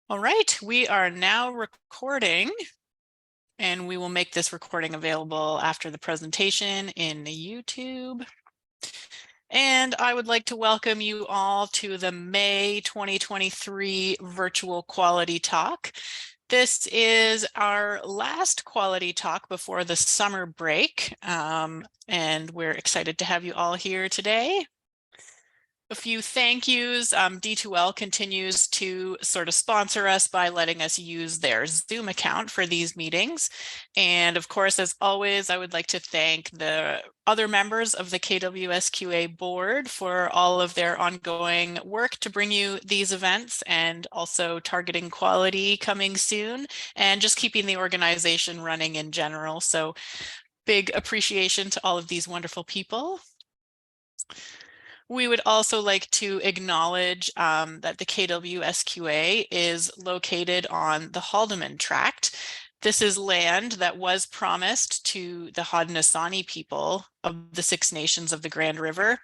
All right, we are now recording, and we will make this recording available after the presentation in YouTube. And I would like to welcome you all to the May 2023 Virtual Quality Talk. This is our last quality talk before the summer break, and we're excited to have you all here today. A few thank yous. D2L continues to sort of sponsor us by letting us use their Zoom account for these meetings. And of course, as always, I would like to thank the other members of the KWSQA board for all of their ongoing work to bring you these events, and also targeting quality coming soon, and just keeping the organization running in general. So big appreciation to all of these wonderful people. We would also like to acknowledge that the KWSQA is located on the Haldeman Tract. This is land that was promised to the Haudenosaunee people of the Six Nations of the Grand River,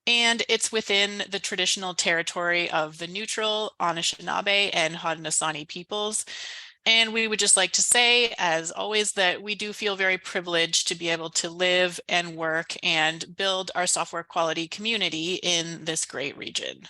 and it's within the traditional territory of the neutral Anishinaabe and Haudenosaunee peoples. And we would just like to say, as always, that we do feel very privileged to be able to live and work and build our software quality community in this great region.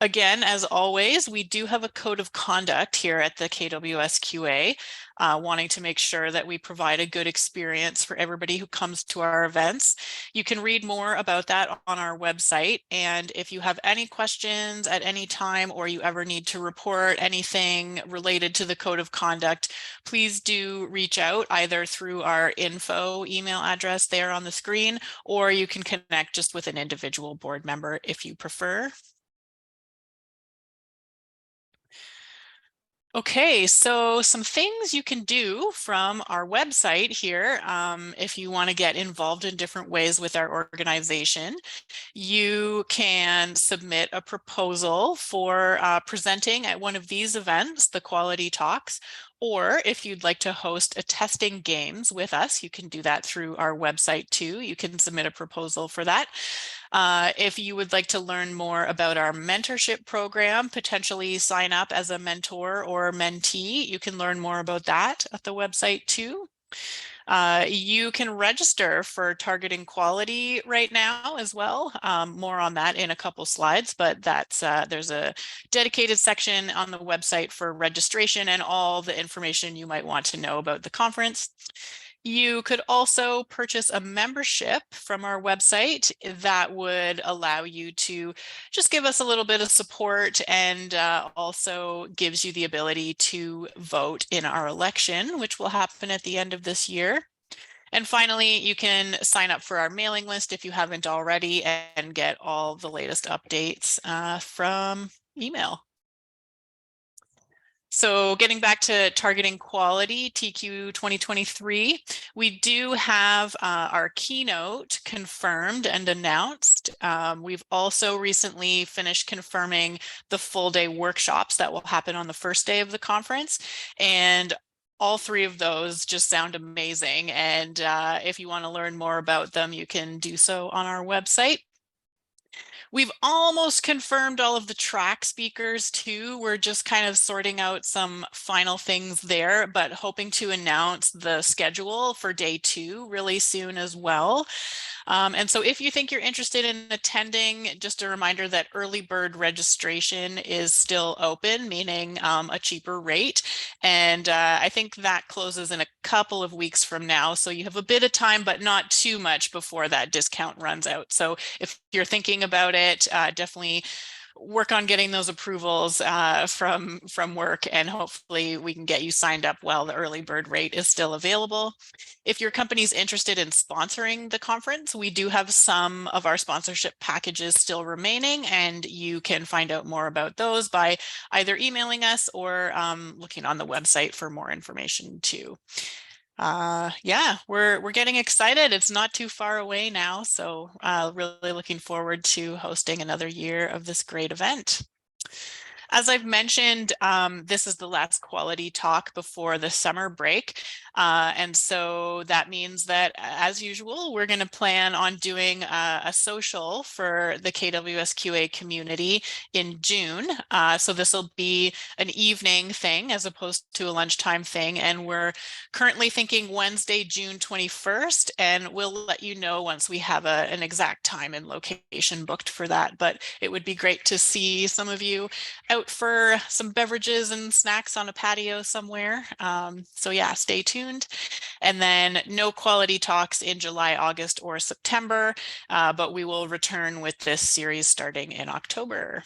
Again, as always, we do have a code of conduct here at the KWSQA, wanting to make sure that we provide a good experience for everybody who comes to our events. You can read more about that on our website. And if you have any questions at any time, or you ever need to report anything related to the code of conduct, please do reach out either through our info email address there on the screen, or you can connect just with an individual board member if you prefer. Okay, so some things you can do from our website here if you want to get involved in different ways with our organization. You can submit a proposal for presenting at one of these events, the Quality Talks, or if you'd like to host a testing games with us, you can do that through our website too. You can submit a proposal for that. If you would like to learn more about our mentorship program, potentially sign up as a mentor or mentee, you can learn more about that at the website too. You can register for targeting quality right now as well. More on that in a couple slides, but that's there's a dedicated section on the website for registration and all the information you might want to know about the conference. You could also purchase a membership from our website that would allow you to just give us a little bit of support, and also gives you the ability to vote in our election, which will happen at the end of this year. And finally, you can sign up for our mailing list if you haven't already, and get all the latest updates from email. So getting back to targeting quality, TQ 2023, we do have our keynote confirmed and announced. We've also recently finished confirming the full day workshops that will happen on the first day of the conference. And all three of those just sound amazing. And if you want to learn more about them, you can do so on our website. We've almost confirmed all of the track speakers too. We're just kind of sorting out some final things there, but hoping to announce the schedule for day 2 really soon as well. And so if you think you're interested in attending, just a reminder that early bird registration is still open, meaning a cheaper rate. And I think that closes in a couple of weeks from now. So you have a bit of time, but not too much before that discount runs out. So if you're thinking about it, definitely work on getting those approvals from work, and hopefully we can get you signed up while the early bird rate is still available. If your company's interested in sponsoring the conference, we do have some of our sponsorship packages still remaining, and you can find out more about those by either emailing us or looking on the website for more information too. Yeah, we're getting excited. It's not too far away now, so really looking forward to hosting another year of this great event. As I've mentioned, this is the last quality talk before the summer break. And so that means that, as usual, we're going to plan on doing a social for the KWSQA community in June. So this will be an evening thing as opposed to a lunchtime thing. And we're currently thinking Wednesday, June 21st, and we'll let you know once we have an exact time and location booked for that. But it would be great to see some of you out for some beverages and snacks on a patio somewhere. So yeah, stay tuned. And then no quality talks in July, August, or September, but we will return with this series starting in October.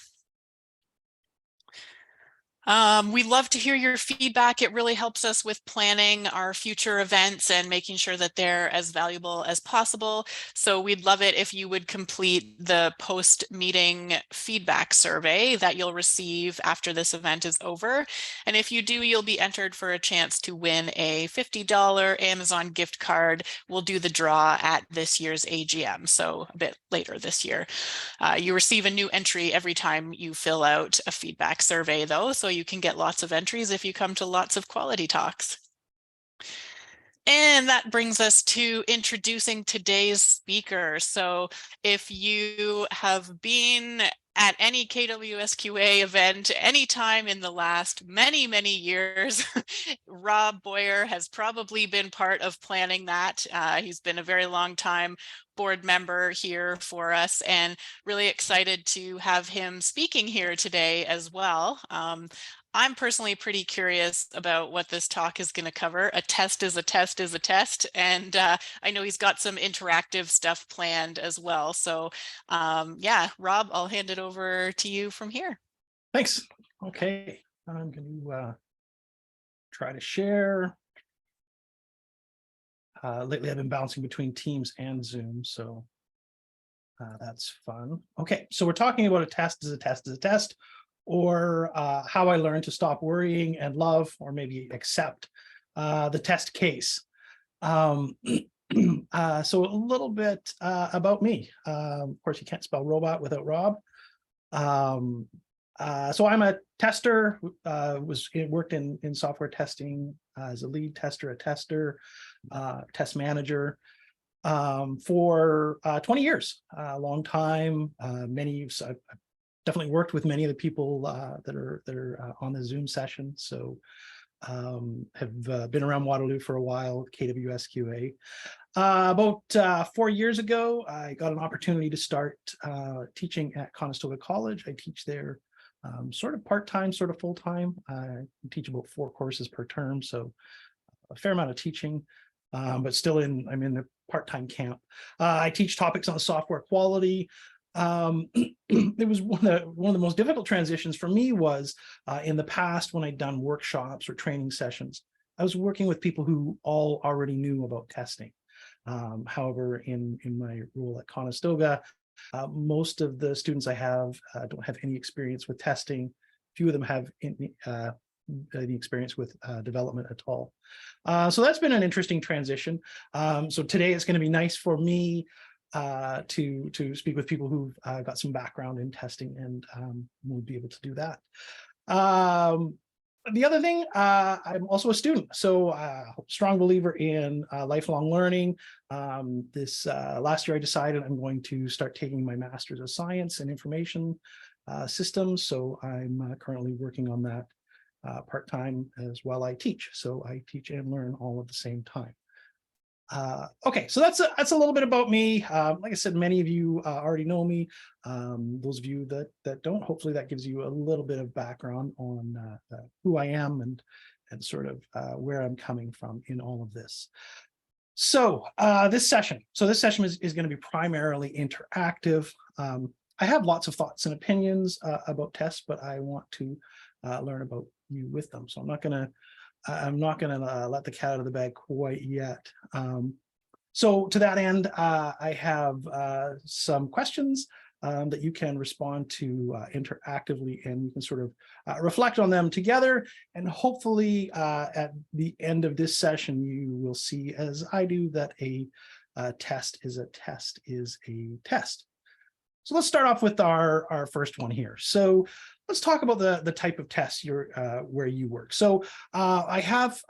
We love to hear your feedback. It really helps us with planning our future events and making sure that they're as valuable as possible. So we'd love it if you would complete the post-meeting feedback survey that you'll receive after this event is over. And if you do, you'll be entered for a chance to win a $50 Amazon gift card. We'll do the draw at this year's AGM, so a bit later this year. You receive a new entry every time you fill out a feedback survey, though, so you can get lots of entries if you come to lots of quality talks. And that brings us to introducing today's speaker. So if you have been at any KWSQA event anytime in the last many, many years, Rob Bowyer has probably been part of planning that. He's been a very long time board member here for us, and really excited to have him speaking here today as well. I'm personally pretty curious about what this talk is going to cover. A test is a test is a test. And I know he's got some interactive stuff planned as well. So yeah, Rob, I'll hand it over to you from here. Thanks. Okay, I'm going to try to share. Lately, I've been bouncing between Teams and Zoom, so that's fun. Okay, so we're talking about a test is a test is a test, or how I learned to stop worrying and love, or maybe accept the test case. So a little bit about me. Of course, you can't spell robot without Rob. So I'm a tester, worked in software testing as a lead tester, a tester, test manager for 20 years, a long time. I've definitely worked with many of the people that are on the Zoom session. So have been around Waterloo for a while, KWSQA. About 4 years ago, I got an opportunity to start teaching at Conestoga College. I teach there sort of part-time, sort of full-time. I teach about 4 courses per term, so a fair amount of teaching, but still I'm in the part-time camp. I teach topics on software quality. It was one of the most difficult transitions for me was in the past when I'd done workshops or training sessions, I was working with people who all already knew about testing. However, in my role at Conestoga, most of the students I have don't have any experience with testing. Few of them have any experience with development at all. So that's been an interesting transition. So today it's going to be nice for me to speak with people who've got some background in testing, and we'll be able to do that. The other thing, I'm also a student, so strong believer in lifelong learning. This last year I decided I'm going to start taking my Master's of Science in Information Systems, so I'm currently working on that part-time as well. I teach, so I teach and learn all at the same time. Okay, so that's a little bit about me. Like I said, many of you already know me. Those of you that don't, hopefully that gives you a little bit of background on who I am and sort of where I'm coming from in all of this. So this session is going to be primarily interactive. I have lots of thoughts and opinions about tests, but I want to learn about you with them. So I'm not going to let the cat out of the bag quite yet. So to that end, I have some questions that you can respond to interactively, and you can sort of reflect on them together. And hopefully at the end of this session, you will see, as I do, that a test is a test is a test. So let's start off with our first one here. So let's talk about the type of tests where you work. So I have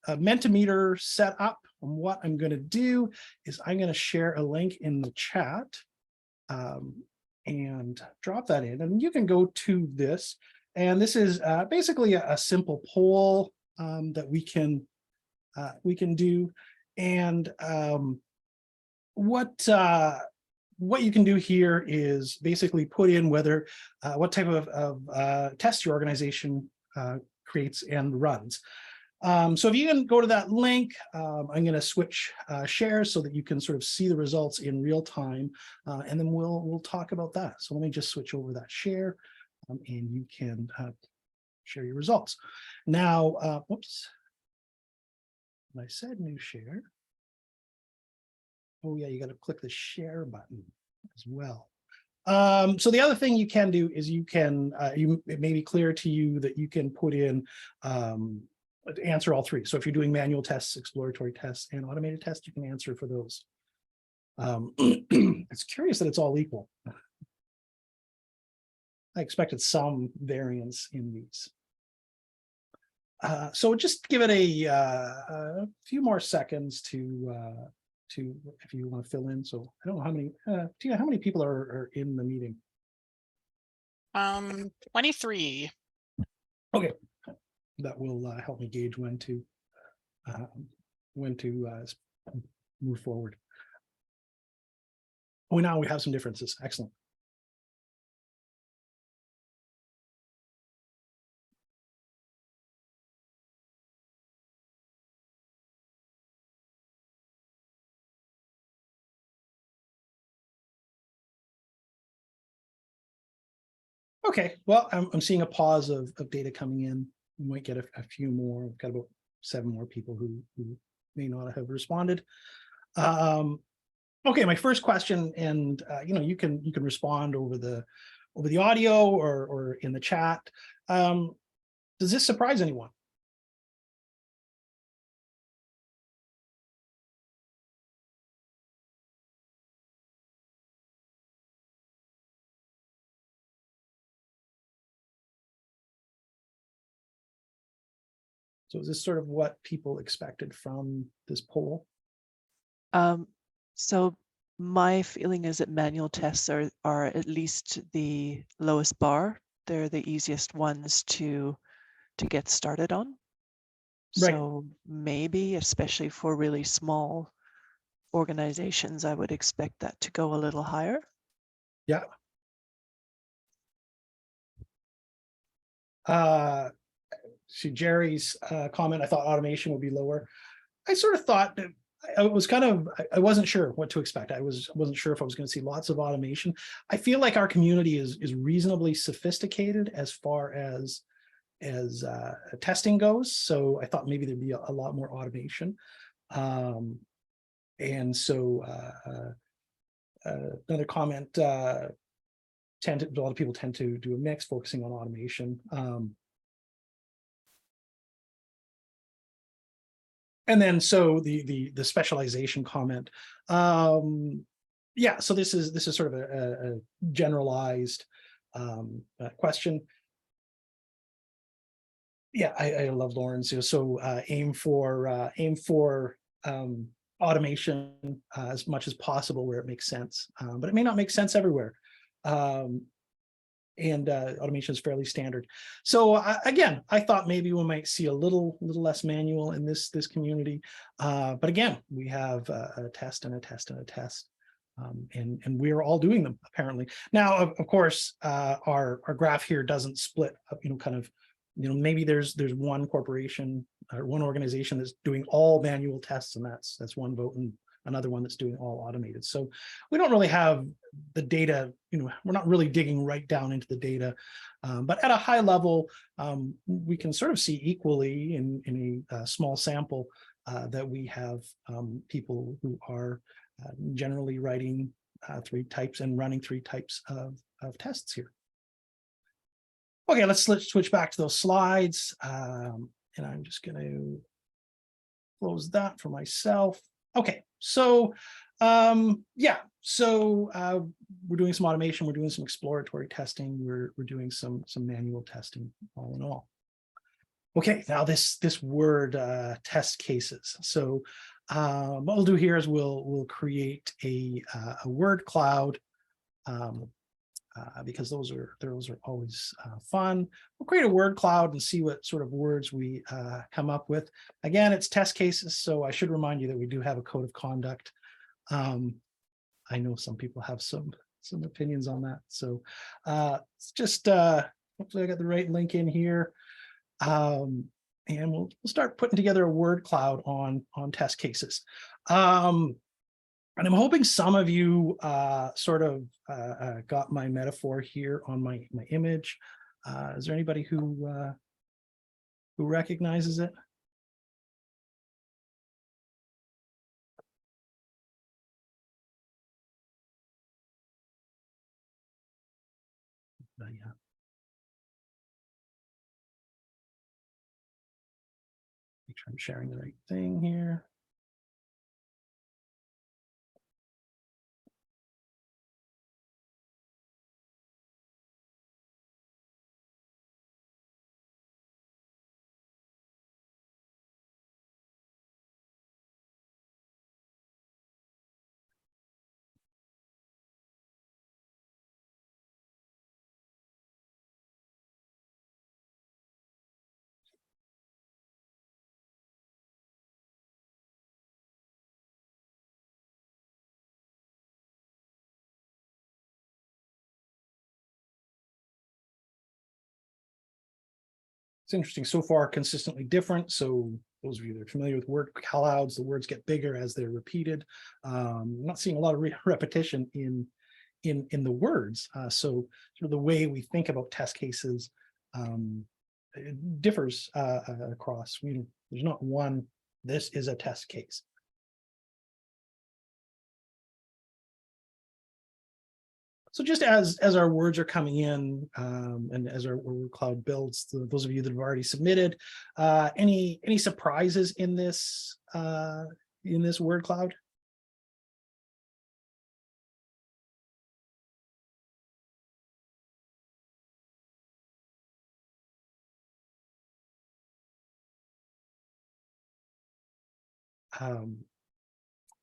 Mentimeter set up. And what I'm going to do is I'm going to share a link in the chat and drop that in. And you can go to this. And this is basically a simple poll that we can do. And what you can do here is basically put in whether what type of test your organization creates and runs. So if you can go to that link, I'm going to switch shares so that you can sort of see the results in real time, and then we'll talk about that. So let me just switch over that share, and you can share your results. Now, whoops, I said new share. Oh yeah, you got to click the share button as well. So the other thing you can do is you can, it may be clear to you that you can put in answer all three. So if you're doing manual tests, exploratory tests, and automated tests, you can answer for those. It's curious that it's all equal. I expected some variance in these. So just give it a few more seconds to if you want to fill in. So I don't know how many, Tina, how many people are in the meeting? 23. Okay, that will help me gauge when to move forward. Oh, now we have some differences. Excellent. Okay, well, I'm seeing a pause of data coming in. We might get a few more. We've got about 7 more people who may not have responded. Okay, my first question, and you can respond over the audio or in the chat. Does this surprise anyone? So is this sort of what people expected from this poll? So my feeling is that manual tests are at least the lowest bar. They're the easiest ones to get started on. Right. So maybe, especially for really small organizations, I would expect that to go a little higher. Yeah. See Jerry's comment, I thought automation would be lower. I sort of thought that I wasn't sure what to expect. I wasn't sure if I was going to see lots of automation. I feel like our community is reasonably sophisticated as far as testing goes. So I thought maybe there'd be a lot more automation. And so another comment, a lot of people tend to do a mix, focusing on automation. And then so the specialization comment. Yeah, so this is sort of a generalized question. Yeah, I love Lauren's. So aim for automation as much as possible where it makes sense, but it may not make sense everywhere. And automation is fairly standard. So again, I thought maybe we might see a little less manual in this community, but again, we have a test and a test and a test, and we're all doing them apparently. Now, of course, our graph here doesn't split up. Maybe there's one corporation or one organization that's doing all manual tests, and that's one vote, and another one that's doing all automated. So we don't really have the data, we're not really digging right down into the data, but at a high level, we can sort of see equally in a small sample that we have people who are generally writing 3 types and running 3 types of tests here. Okay, let's switch back to those slides, and I'm just going to close that for myself. Okay, so yeah, so we're doing some automation, we're doing some exploratory testing, we're doing some manual testing, all in all. Okay, now this word test cases. So what we'll do here is we'll create a word cloud, because those are always fun. We'll create a word cloud and see what sort of words we come up with. Again, it's test cases, so I should remind you that we do have a code of conduct. I know some people have some opinions on that, so it's just hopefully I got the right link in here. And we'll start putting together a word cloud on test cases. And I'm hoping some of you sort of got my metaphor here on my image. Is there anybody who recognizes it? Yeah. Make sure I'm sharing the right thing here. It's interesting, so far consistently different. So those of you that are familiar with word clouds, the words get bigger as they're repeated. I'm not seeing a lot of repetition in the words. So sort of the way we think about test cases it differs across. There's not one, this is a test case. So just as our words are coming in and as our word cloud builds, those of you that have already submitted, any surprises in this word cloud?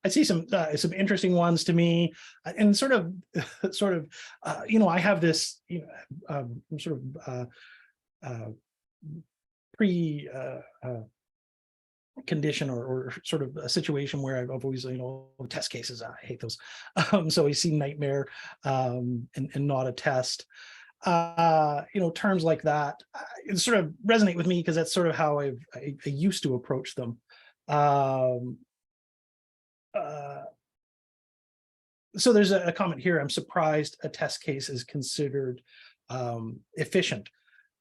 I see some interesting ones to me, and sort of I have this sort of pre condition or sort of a situation where I've always test cases, I hate those. So I see nightmare and not a test. Terms like that it sort of resonate with me because that's sort of how I used to approach them. So there's a comment here. I'm surprised a test case is considered efficient.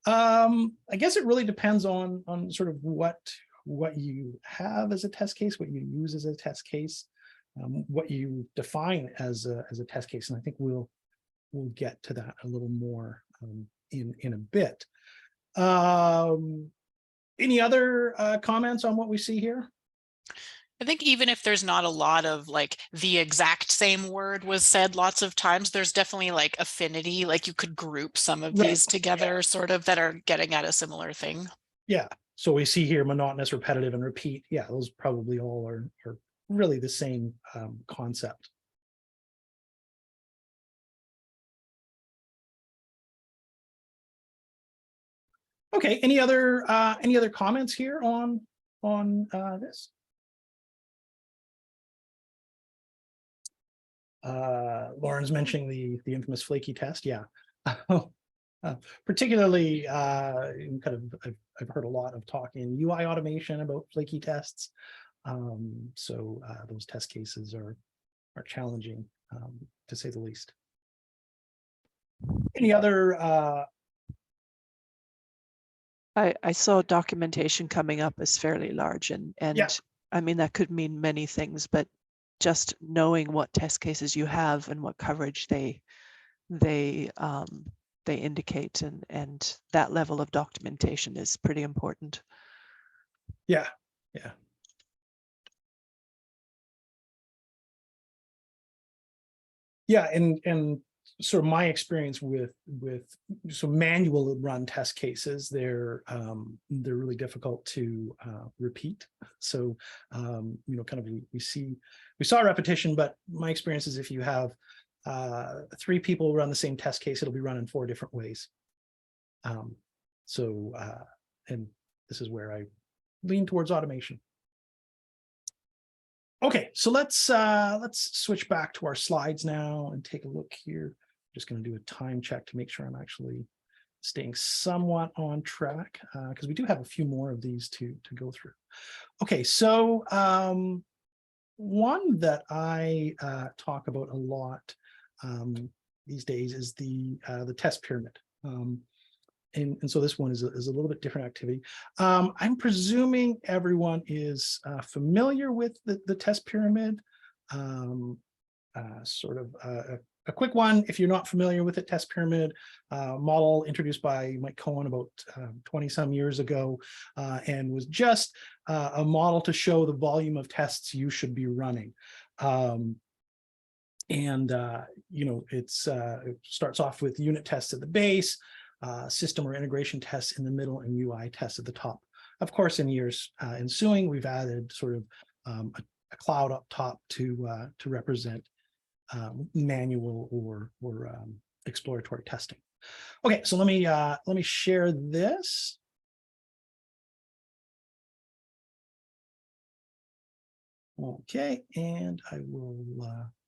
I guess it really depends on sort of what you have as a test case, what you use as a test case, what you define as a test case, and I think we'll get to that a little more in a bit. Any other comments on what we see here? I think even if there's not a lot of like the exact same word was said lots of times, there's definitely like affinity, like you could group some of these together sort of that are getting at a similar thing. Yeah. So we see here monotonous, repetitive, and repeat. Yeah, those probably all are really the same concept. Okay, any other comments here on this? Lauren's mentioning the infamous flaky test. Yeah. Particularly kind of I've heard a lot of talk in UI automation about flaky tests. So those test cases are challenging, to say the least. Any other I saw documentation coming up as fairly large, and Yeah. I mean that could mean many things, but just knowing what test cases you have and what coverage they indicate, and that level of documentation is pretty important. Yeah. And sort of my experience with so manual run test cases, they're really difficult to repeat. So kind of we saw repetition, but my experience is if you have 3 people run the same test case, it'll be run in 4 different ways. And this is where I lean towards automation. Okay, so let's switch back to our slides now and take a look here. Just going to do a time check to make sure I'm actually staying somewhat on track, because we do have a few more of these to go through. Okay, so one that I talk about a lot these days is the test pyramid. And so this one is a little bit different activity. I'm presuming everyone is familiar with the test pyramid. Sort of a quick one, if you're not familiar with the test pyramid, model introduced by Mike Cohen about 20 some years ago, and was just a model to show the volume of tests you should be running. It starts off with unit tests at the base, system or integration tests in the middle, and UI tests at the top. Of course, in years ensuing, we've added sort of a cloud up top to represent manual or exploratory testing. Okay, so let me share this. Okay, and I will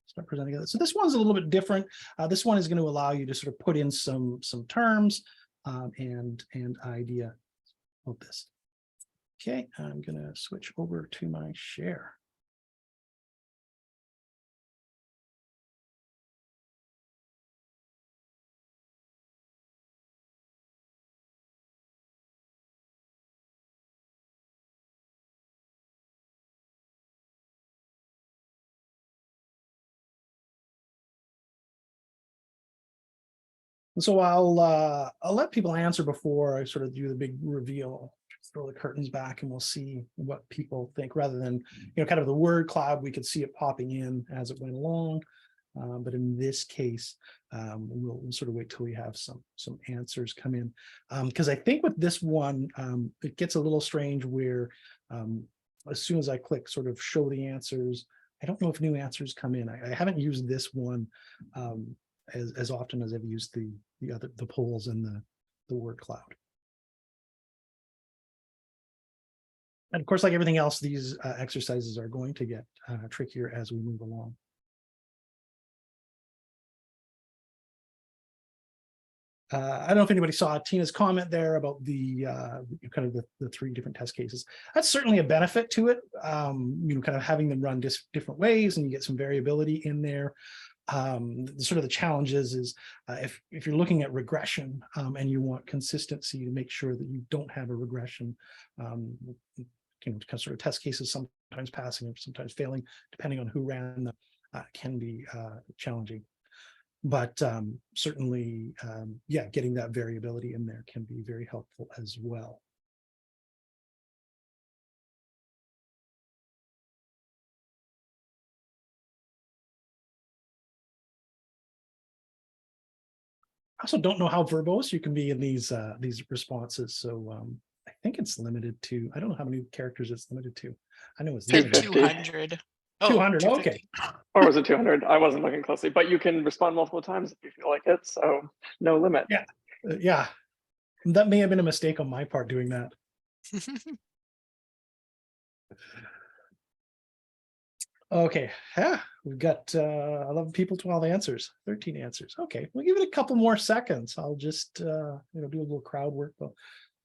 start presenting it. So this one's a little bit different. This one is going to allow you to sort of put in some terms and idea of this. Okay, I'm going to switch over to my share. And so I'll let people answer before I sort of do the big reveal, throw the curtains back, and we'll see what people think, rather than kind of the word cloud. We could see it popping in as it went along, but in this case, we'll sort of wait till we have some answers come in, because I think with this one, it gets a little strange where as soon as I click sort of show the answers, I don't know if new answers come in. I haven't used this one as often as I've used the polls and the word cloud. And of course, like everything else, these exercises are going to get trickier as we move along. I don't know if anybody saw Tina's comment there about the kind of the 3 different test cases. That's certainly a benefit to it, kind of having them run different ways, and you get some variability in there. Sort of the challenge is if you're looking at regression and you want consistency to make sure that you don't have a regression, kind of sort of test cases sometimes passing or sometimes failing, depending on who ran them, can be challenging. But certainly, yeah, getting that variability in there can be very helpful as well. I also don't know how verbose you can be in these responses, so I think it's limited to, I don't know how many characters it's limited to. I know it's 200. Oh, 200. Okay. Or was it 200? I wasn't looking closely, but you can respond multiple times if you feel like it, so no limit. Yeah, yeah. That may have been a mistake on my part doing that. Okay, yeah, we've got 11 people, 12 answers, 13 answers. Okay, we'll give it a couple more seconds. I'll just do a little crowd work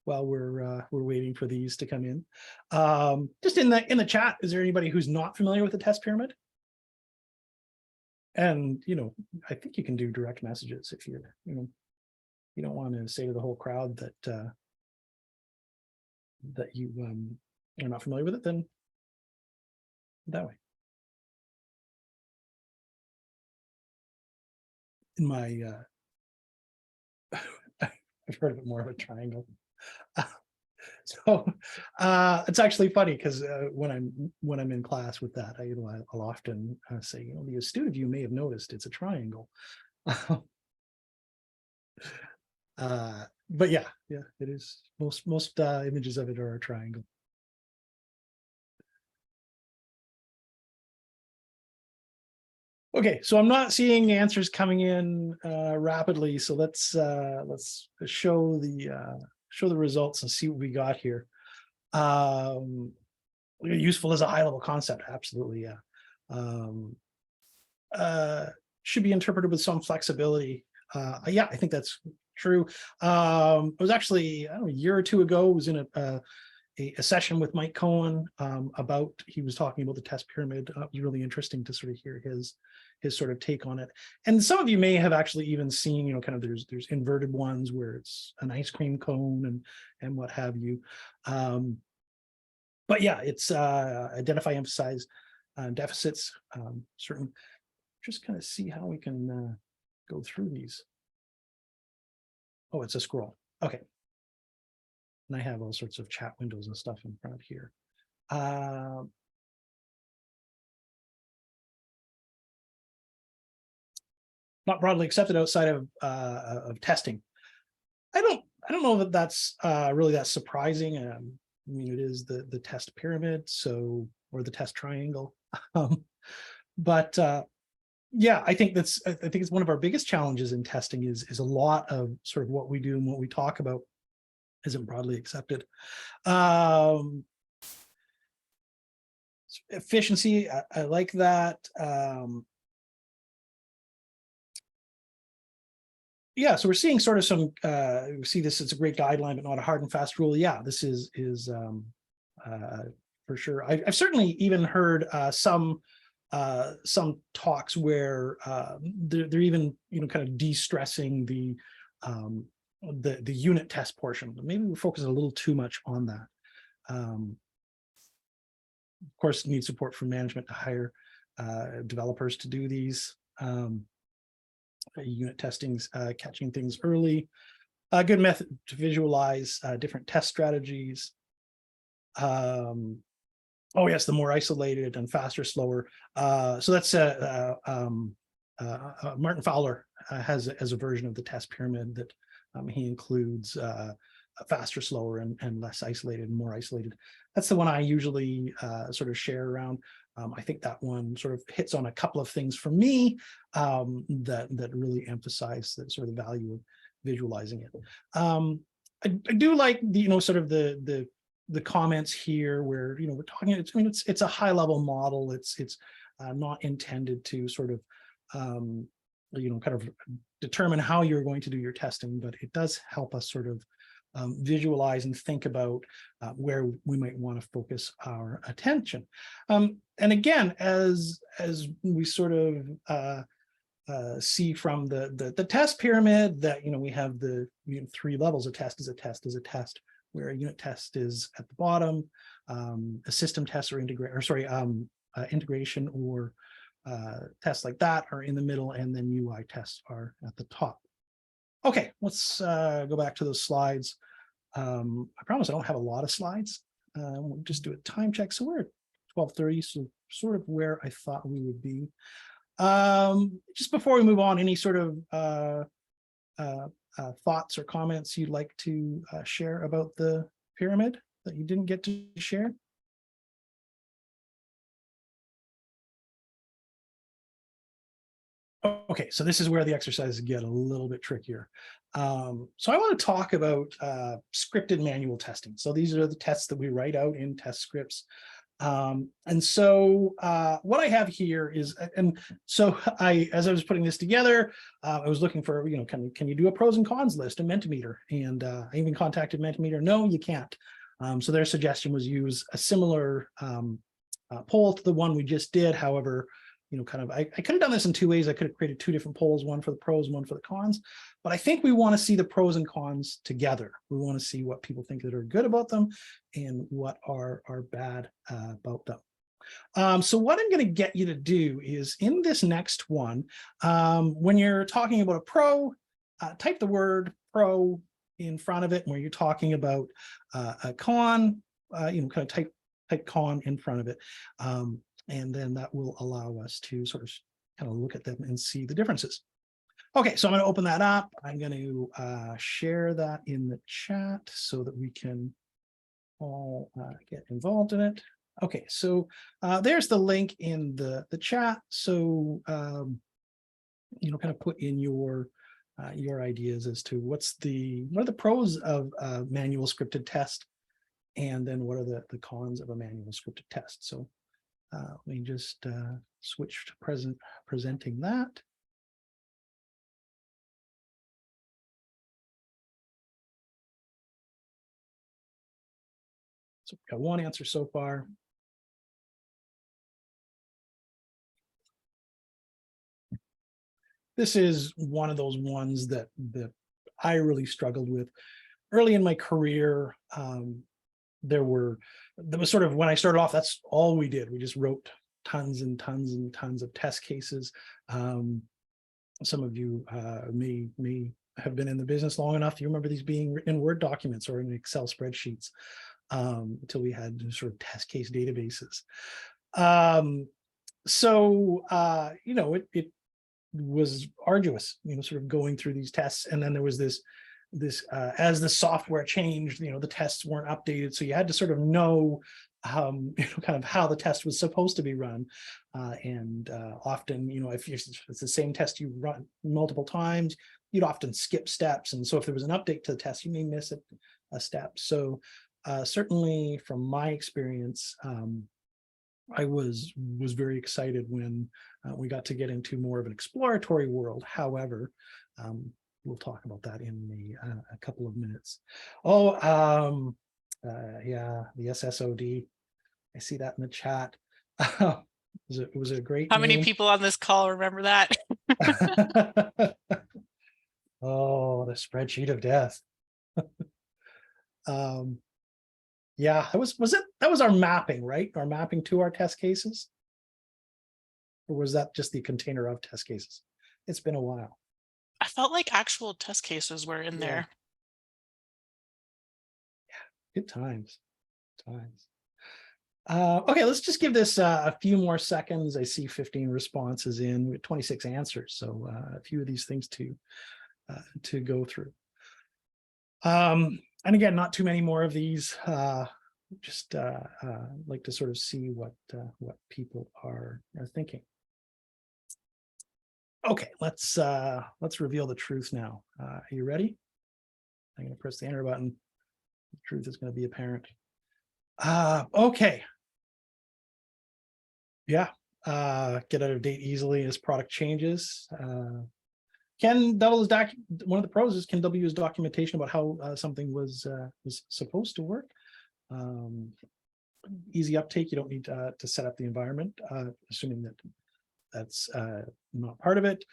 while we're waiting for these to come in. Just in the chat, is there anybody who's not familiar with the test pyramid? And I think you can do direct messages if you don't want to say to the whole crowd that that you are not familiar with it, then that way. In my I've heard of it more of a triangle. So it's actually funny because when I'm in class with that, I'll often say, the astute of you may have noticed it's a triangle. But yeah, it is. Most images of it are a triangle. Okay, so I'm not seeing answers coming in rapidly. So let's show the results and see what we got here. Useful as a high-level concept, absolutely, yeah. Should be interpreted with some flexibility. Yeah, I think that's true. It was actually, I don't know, a year or two ago, I was in a session with Mike Cohen about, he was talking about the test pyramid. It was really interesting to sort of hear his sort of take on it. And some of you may have actually even seen, kind of there's inverted ones where it's an ice cream cone and what have you. But yeah, it's identify, emphasize deficits, certain, just kind of see how we can go through these. Oh, it's a scroll. Okay. And I have all sorts of chat windows and stuff in front here. Not broadly accepted outside of testing. I don't know that that's really that surprising. I mean, it is the test pyramid, so, or the test triangle. But yeah, I think it's one of our biggest challenges in testing is a lot of sort of what we do and what we talk about isn't broadly accepted. Efficiency, I like that. Yeah, so we're seeing sort of some, we see this as a great guideline, but not a hard and fast rule. Yeah, this is for sure. I've certainly even heard some talks where they're even, kind of de-stressing the unit test portion. Maybe we focus a little too much on that. Of course, need support from management to hire developers to do these. Unit testings, catching things early, a good method to visualize different test strategies. Oh yes, the more isolated and faster, slower. So that's Martin Fowler has as a version of the test pyramid that he includes faster, slower, and less isolated, and more isolated. That's the one I usually sort of share around. I think that one sort of hits on a couple of things for me that really emphasize that sort of the value of visualizing it. I do like the sort of the comments here where we're talking. It's a high level model. It's not intended to sort of kind of determine how you're going to do your testing, but it does help us sort of visualize and think about where we might want to focus our attention. And again, as we sort of see from the test pyramid that we have the 3 levels of test. Is a test, where a unit test is at the bottom, a system test or integration or tests like that are in the middle, and then UI tests are at the top. Okay, let's go back to those slides. I promise I don't have a lot of slides. We'll just do a time check. So we're at 12:30, so sort of where I thought we would be. Just before we move on, any sort of thoughts or comments you'd like to share about the pyramid that you didn't get to share? Okay, so this is where the exercises get a little bit trickier. So I want to talk about scripted manual testing. So these are the tests that we write out in test scripts. And so what I have here is, and so as I was putting this together, I was looking for, can you do a pros and cons list in Mentimeter? And I even contacted Mentimeter. No, you can't. So their suggestion was use a similar poll to the one we just did. However, I could have done this in 2 ways. I could have created 2 different polls, one for the pros, one for the cons. But I think we want to see the pros and cons together. We want to see what people think that are good about them and what are bad about them. So what I'm going to get you to do is in this next one, when you're talking about a pro, type the word pro in front of it. Where you're talking about a con, kind of type con in front of it. And then that will allow us to sort of kind of look at them and see the differences. Okay, so I'm going to open that up. I'm going to share that in the chat so that we can all get involved in it. Okay, so there's the link in the chat. So kind of put in your ideas as to what are the pros of a manual scripted test, and then what are the cons of a manual scripted test. So let me just switch to presenting that. So we've got one answer so far. This is one of those ones that I really struggled with early in my career. There was sort of, when I started off, that's all we did. We just wrote tons and tons and tons of test cases. Some of you may have been in the business long enough. You remember these being in Word documents or in Excel spreadsheets, until we had sort of test case databases. It was arduous, sort of going through these tests. And then there was this as the software changed, the tests weren't updated. So you had to sort of know, kind of how the test was supposed to be run. Often, if it's the same test you run multiple times, you'd often skip steps. And so if there was an update to the test, you may miss a step. So certainly from my experience, I was very excited when we got to get into more of an exploratory world. However, we'll talk about that in a couple of minutes. Yeah, the SSOD. I see that in the chat. It was a great How name. many people on this call remember that? Oh, the spreadsheet of death. Yeah, that was our mapping, right? Our mapping to our test cases? Or was that just the container of test cases? It's been a while. I felt like actual test cases were in there. Yeah, good times. Okay, let's just give this a few more seconds. I see 15 responses in with 26 answers, so a few of these things to go through. And again, not too many more of these. Just like to sort of see what people are thinking. Okay, let's reveal the truth now. Are you ready? I'm going to press the enter button. The truth is going to be apparent. Okay. Yeah. Get out of date easily as product changes. Can double as one of the pros is can double use documentation about how something was supposed to work. Easy uptake. You don't need to set up the environment, assuming that that's not part of it.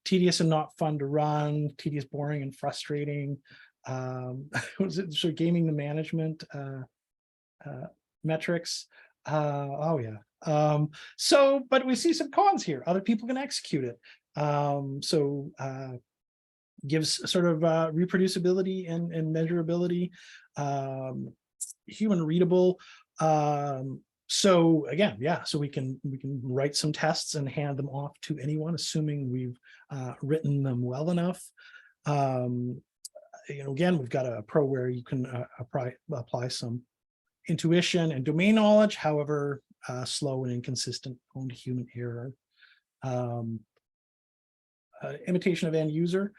Tedious and not fun to run. Tedious, boring, and frustrating. Was it so gaming the management metrics? Oh yeah. But we see some cons here. Other people can execute it. Gives sort of reproducibility and measurability, human readable. So again, yeah, so we can write some tests and hand them off to anyone, assuming we've written them well enough. Again, we've got a pro where you can apply some intuition and domain knowledge, however, slow and inconsistent, prone to human error. Imitation of end user,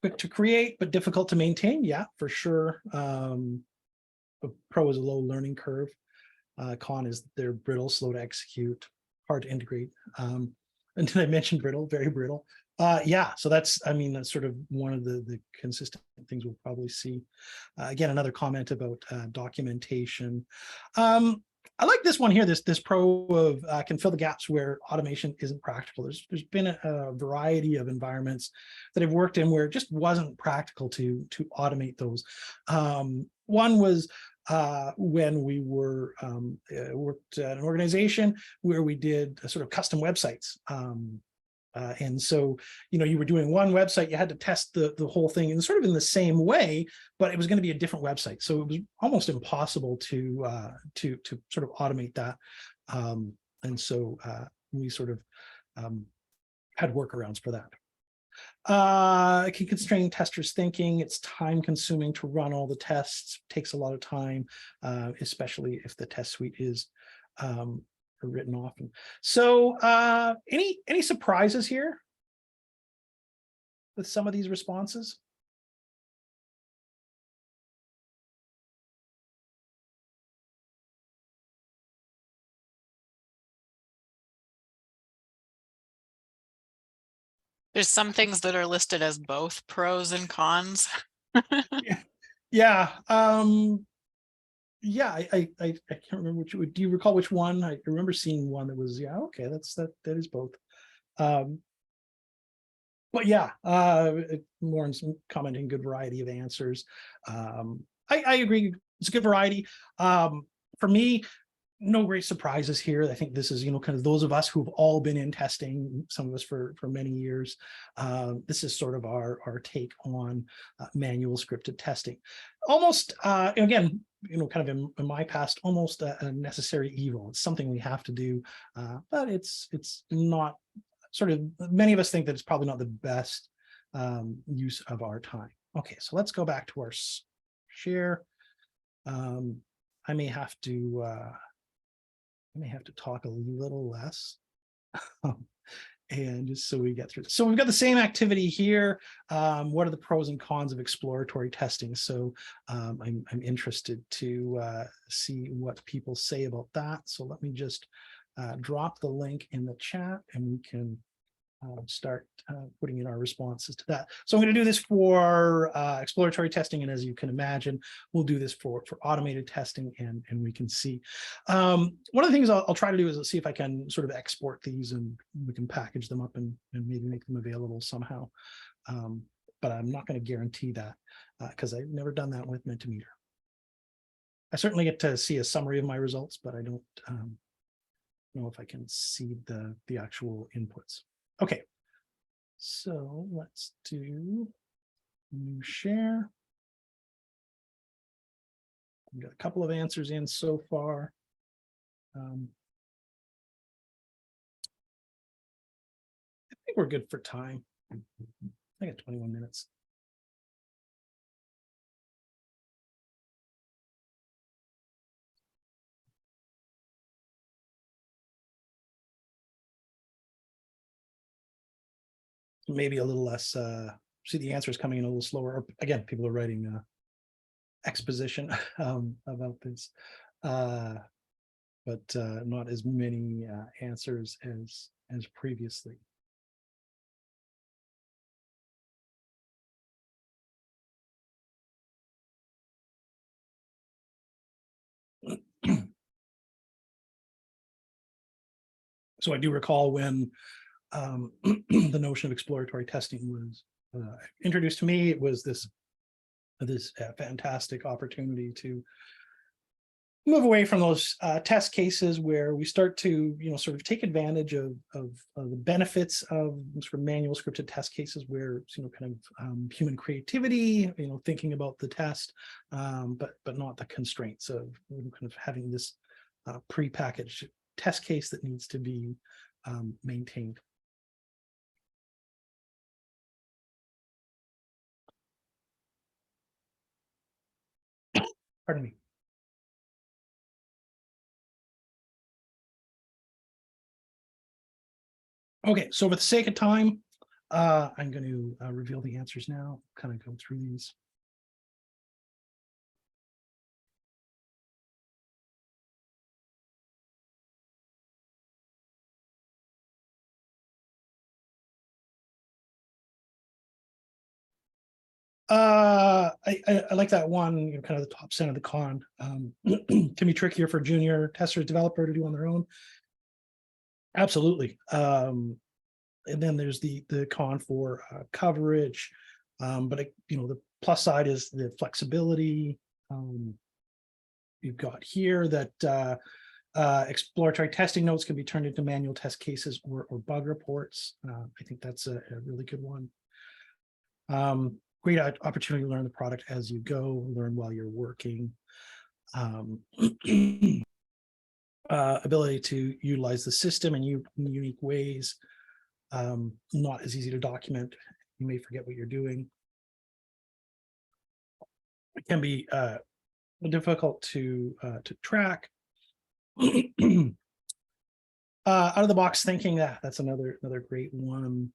quick to create but difficult to maintain. Yeah, for sure. Pro is a low learning curve. Con is they're brittle, slow to execute, hard to integrate. And did I mention brittle? Very brittle. Yeah, so that's sort of one of the consistent things we'll probably see. Again, another comment about documentation. I like this one here, this pro of can fill the gaps where automation isn't practical. There's been a variety of environments that I've worked in where it just wasn't practical to automate those. One was when we were worked at an organization where we did sort of custom websites. And so, you were doing one website, you had to test the whole thing and sort of in the same way, but it was going to be a different website. So it was almost impossible to sort of automate that. And so we sort of had workarounds for that. It can constrain testers' thinking. It's time consuming to run all the tests, takes a lot of time, especially if the test suite is written often. So any surprises here with some of these responses? There's some things that are listed as both pros and cons. Yeah. Yeah, I can't remember which. Do you recall which one? I remember seeing one that was, yeah, okay, that is both. But yeah, Lauren's commenting good variety of answers. I agree, it's a good variety. For me, no great surprises here. I think this is, kind of those of us who've all been in testing, some of us for many years. This is sort of our take on manual scripted testing. Almost, again, kind of in my past, almost a necessary evil. It's something we have to do, but it's not sort of, many of us think that it's probably not the best use of our time. Okay, so let's go back to our share. I may have to talk a little less. And just so we get through this. So we've got the same activity here. What are the pros and cons of exploratory testing? So I'm interested to see what people say about that. So let me just drop the link in the chat and we can start putting in our responses to that. So I'm going to do this for exploratory testing, and as you can imagine, we'll do this for automated testing, and we can see. One of the things I'll try to do is see if I can sort of export these and we can package them up and maybe make them available somehow. But I'm not going to guarantee that because I've never done that with Mentimeter. I certainly get to see a summary of my results, but I don't know if I can see the actual inputs. Okay, so let's do new share. We've got a couple of answers in so far. I think we're good for time. I got 21 minutes. Maybe a little less, see the answers coming in a little slower. Again, people are writing exposition about this, but not as many answers as previously. So I do recall when the notion of exploratory testing was introduced to me, it was this fantastic opportunity to move away from those test cases where we start to, sort of take advantage of the benefits of sort of manual scripted test cases where, kind of human creativity, thinking about the test, but not the constraints of kind of having this pre-packaged test case that needs to be maintained. Pardon me. Okay, so for the sake of time, I'm going to reveal the answers now, kind of go through these. I like that one, kind of the top center of the con. Can be trickier for junior tester developer to do on their own. Absolutely. And then there's the con for coverage, but the plus side is the flexibility. You've got here that exploratory testing notes can be turned into manual test cases or bug reports. I think that's a really good one. Great opportunity to learn the product as you go, learn while you're working. Ability to utilize the system in unique ways. not as easy to document. You may forget what you're doing. It can be difficult to track. Out of the box thinking, that's another great one.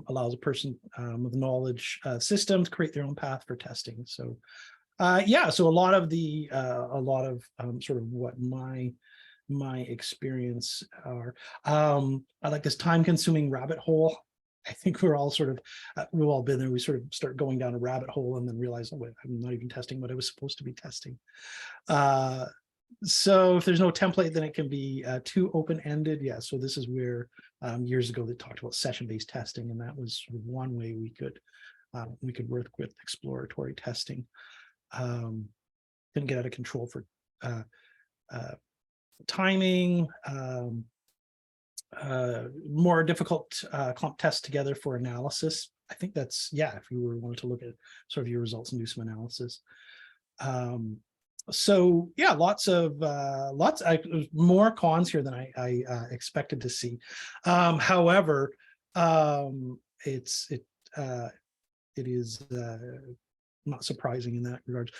Allows a person with knowledge system to create their own path for testing. So yeah, so a lot of sort of what my experience are. I like this time-consuming rabbit hole. I think we're all sort of we've all been there. We sort of start going down a rabbit hole and then realize, oh, wait, I'm not even testing what I was supposed to be testing. So if there's no template, then it can be too open-ended. Yeah, so this is where years ago they talked about session-based testing, and that was sort of one way we could work with exploratory testing. Didn't get out of control for timing, more difficult comp tests together for analysis. I think that's, yeah, if you were wanted to look at sort of your results and do some analysis. So yeah, lots more cons here than I expected to see. However, it is not surprising in that regard.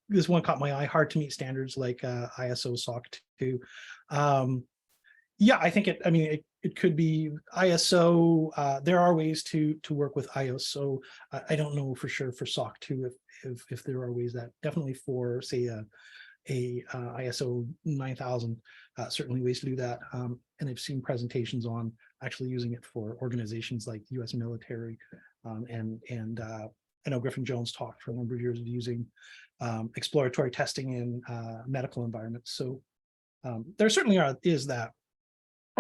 This one caught my eye. Hard to meet standards like ISO SOC 2. Yeah, I think it could be ISO. There are ways to work with ISO. I don't know for sure for SOC 2 if there are ways that definitely for say a ISO 9000, certainly ways to do that. And I've seen presentations on actually using it for organizations like the U.S. military, and I know Griffin Jones talked for a number of years of using exploratory testing in medical environments. So there certainly is that.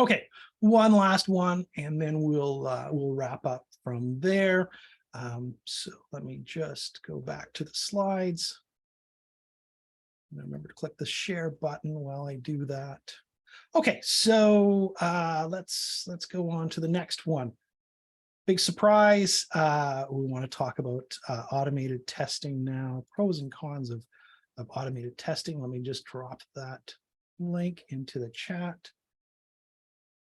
Okay, one last one, and then we'll wrap up from there. So let me just go back to the slides. And remember to click the share button while I do that. Okay, so let's go on to the next one. Big surprise. We want to talk about automated testing now, pros and cons of automated testing. Let me just drop that link into the chat,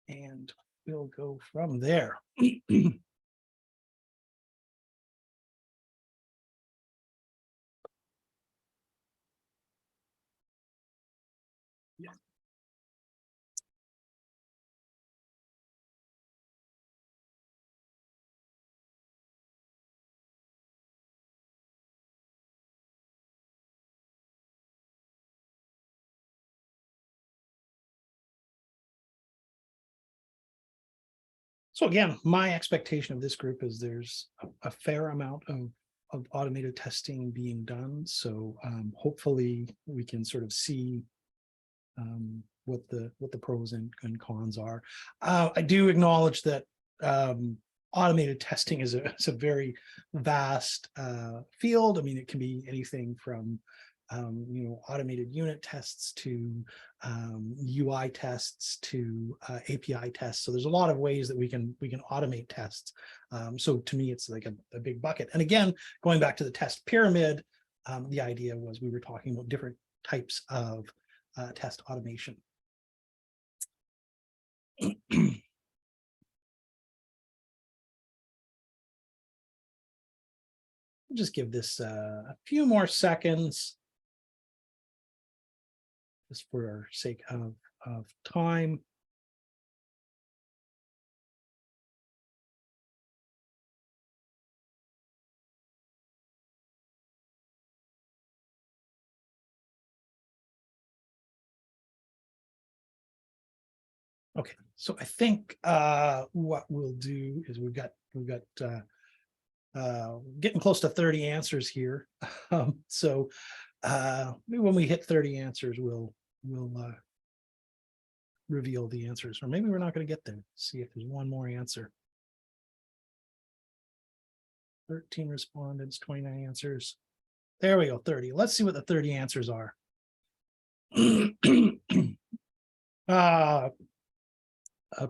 and we'll go from there. Yeah. So again, my expectation of this group is there's a fair amount of automated testing being done. So hopefully we can sort of see what the pros and cons are. I do acknowledge that automated testing is a very vast field. I mean, it can be anything from automated unit tests to UI tests to API tests. So there's a lot of ways that we can automate tests. So to me, it's like a big bucket. And again, going back to the test pyramid, the idea was we were talking about different types of test automation. Just give this a few more seconds, just for our sake of time. Okay, so I think what we'll do is we've got getting close to 30 answers here. So maybe when we hit 30 answers, we'll reveal the answers, or maybe we're not going to get there. See if there's one more answer. 13 respondents, 29 answers. There we go, 30. Let's see what the 30 answers are.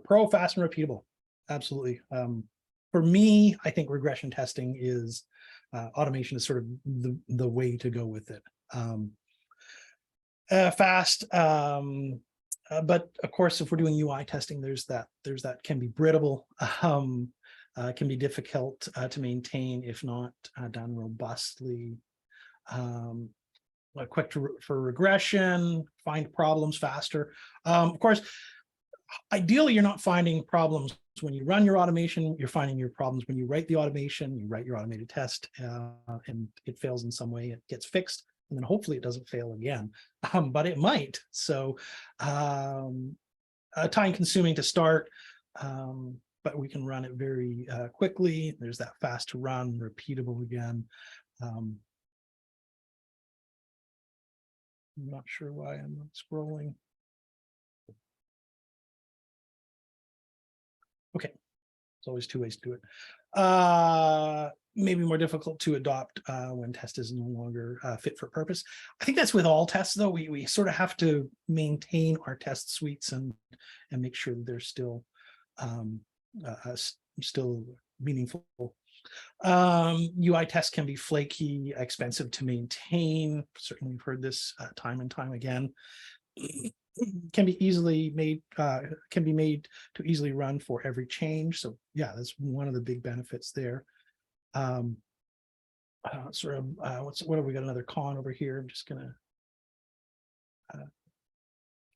Pro, fast, and repeatable. Absolutely. For me, I think regression testing is automation is sort of the way to go with it. Fast, but of course, if we're doing UI testing, there's that can be brittle, can be difficult to maintain if not done robustly. Quick for regression, find problems faster. Of course, ideally, you're not finding problems when you run your automation. You're finding your problems when you write the automation, you write your automated test, and it fails in some way, it gets fixed, and then hopefully it doesn't fail again, but it might. So time consuming to start, but we can run it very quickly. There's that fast to run, repeatable again. I'm not sure why I'm not scrolling. Okay, there's always two ways to do it. Maybe more difficult to adopt when test is no longer fit for purpose. I think that's with all tests, though. We sort of have to maintain our test suites and make sure that they're still still meaningful. UI tests can be flaky, expensive to maintain. Certainly, we've heard this time and time again. Can be easily made, can be made to easily run for every change. So yeah, that's one of the big benefits there. What have we got? Another con over here. I'm just gonna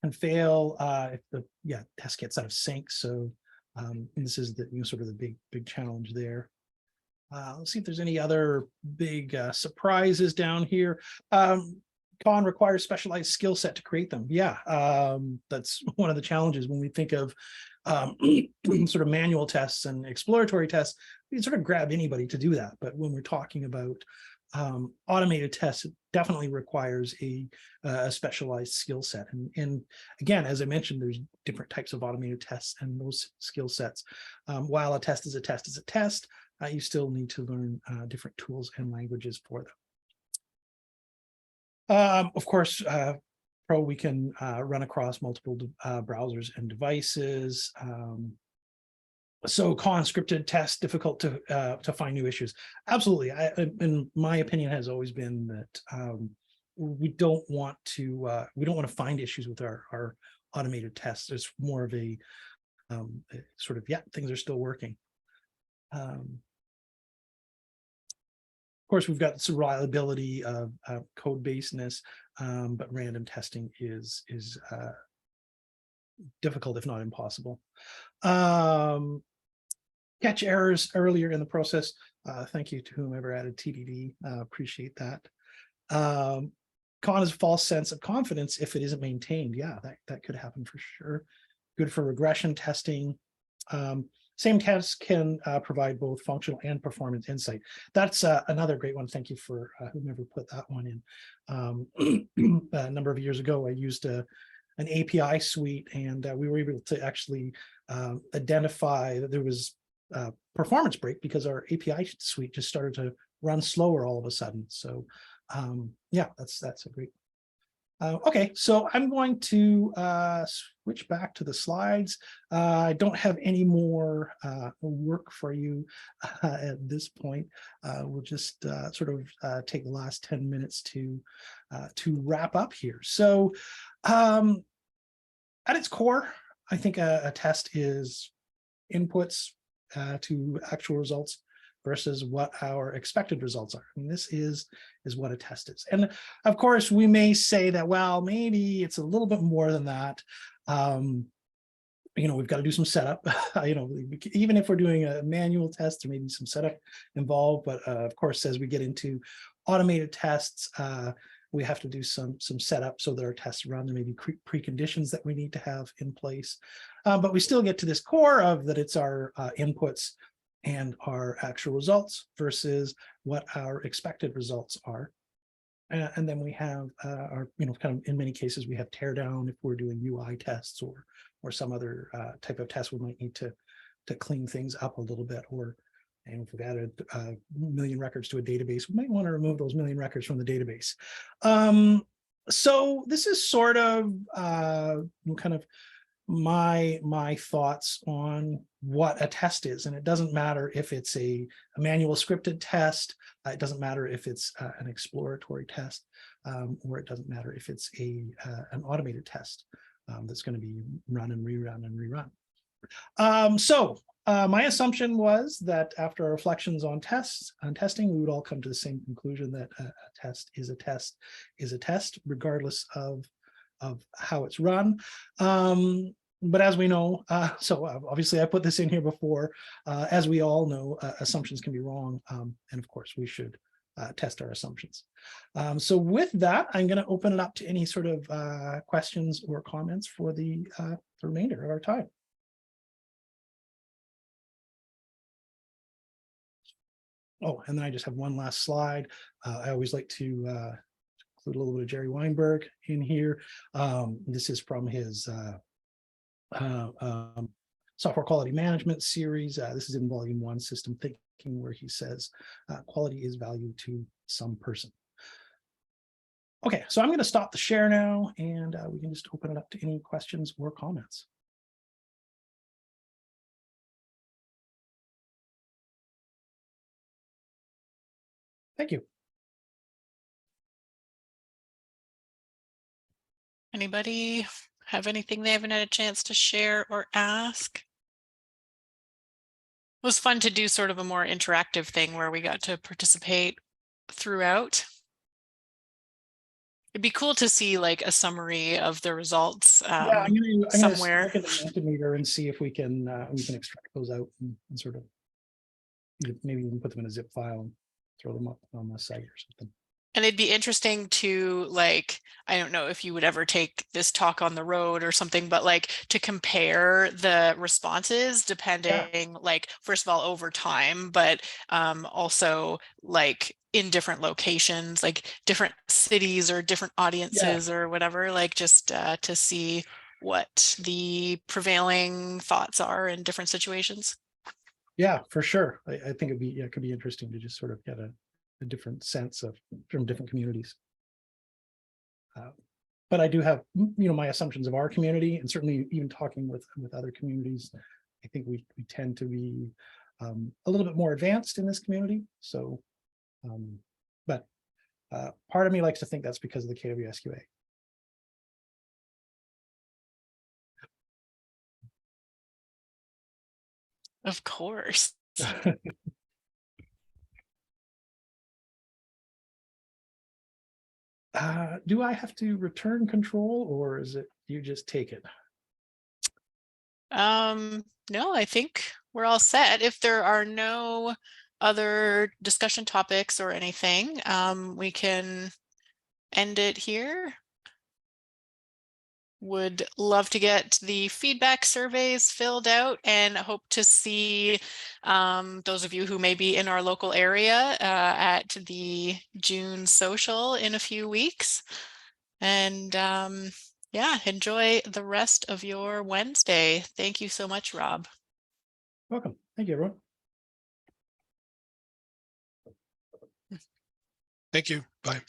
can fail if the test gets out of sync. So and this is the sort of the big challenge there. Let's see if there's any other big surprises down here. Con requires specialized skill set to create them. Yeah, that's one of the challenges when we think of sort of manual tests and exploratory tests. We can sort of grab anybody to do that, but when we're talking about automated tests, it definitely requires a specialized skill set. And again, as I mentioned, there's different types of automated tests and those skill sets. While a test is a test, you still need to learn different tools and languages for them. Of course, Pro, we can run across multiple browsers and devices. So con-scripted tests, difficult to find new issues. Absolutely. In my opinion, has always been that we don't want to find issues with our automated tests. It's more of a sort of, things are still working. Of course, we've got some reliability of code baseness, but random testing is difficult, if not impossible. Catch errors earlier in the process. Thank you to whomever added TDD. Appreciate that. Con is a false sense of confidence if it isn't maintained. Yeah, that could happen for sure. Good for regression testing. Same tests can provide both functional and performance insight. That's another great one. Thank you for whomever put that one in. A number of years ago, I used an API suite, and we were able to actually identify that there was a performance break because our API suite just started to run slower all of a sudden. So yeah, that's a great. Okay, so I'm going to switch back to the slides. I don't have any more work for you at this point. We'll just sort of take the last 10 minutes to wrap up here. So at its core, I think a test is inputs to actual results versus what our expected results are. And this is what a test is. And of course, we may say that, well, maybe it's a little bit more than that. We've got to do some setup. Even if we're doing a manual test, there may be some setup involved. But of course, as we get into automated tests, we have to do some setup so that our tests run. There may be preconditions that we need to have in place. But we still get to this core of that it's our inputs and our actual results versus what our expected results are. And then we have our, kind of in many cases, we have teardown if we're doing UI tests or some other type of test. We might need to clean things up a little bit, and if we've added a million records to a database, we might want to remove those million records from the database. So this is sort of kind of my thoughts on what a test is. And it doesn't matter if it's a manual scripted test, it doesn't matter if it's an exploratory test, or it doesn't matter if it's an automated test. that's going to be run and rerun and rerun. My assumption was that after our reflections on testing, we would all come to the same conclusion that a test is a test is a test, regardless of how it's run. But as we know, obviously I put this in here before, as we all know, assumptions can be wrong. And of course we should test our assumptions. So with that, I'm going to open it up to any sort of questions or comments for the remainder of our time. Oh, and then I just have one last slide. I always like to include a little bit of Jerry Weinberg in here. This is from his software quality management series. This is in volume 1, System Thinking, where he says quality is value to some person. Okay, so I'm going to stop the share now, and we can just open it up to any questions or comments. Thank you. Anybody have anything they haven't had a chance to share or ask? It was fun to do sort of a more interactive thing where we got to participate throughout. It'd be cool to see like a summary of the results Yeah, I'm gonna somewhere. look at the Mentimeter and see if we can extract those out and sort of maybe we can put them in a zip file and throw them up on the site or something. And it'd be interesting to like, I don't know if you would ever take this talk on the road or something, but like to compare the responses depending like, first of all, over time, but also like in different locations, like different cities or different audiences or whatever, like just to see what the prevailing thoughts are in different situations. Yeah, for sure. I think it could be interesting to just sort of get a different sense from different communities. But I do have, my assumptions of our community, and certainly even talking with other communities, I think we tend to be a little bit more advanced in this community. So, but part of me likes to think that's because of the KWSQA. Of course. Do I have to return control, or is it you just take it? No, I think we're all set. If there are no other discussion topics or anything, we can end it here. Would love to get the feedback surveys filled out and hope to see those of you who may be in our local area at the June social in a few weeks. And yeah, enjoy the rest of your Wednesday. Thank you so much, Rob. Welcome. Thank you, everyone. Thank you. Bye.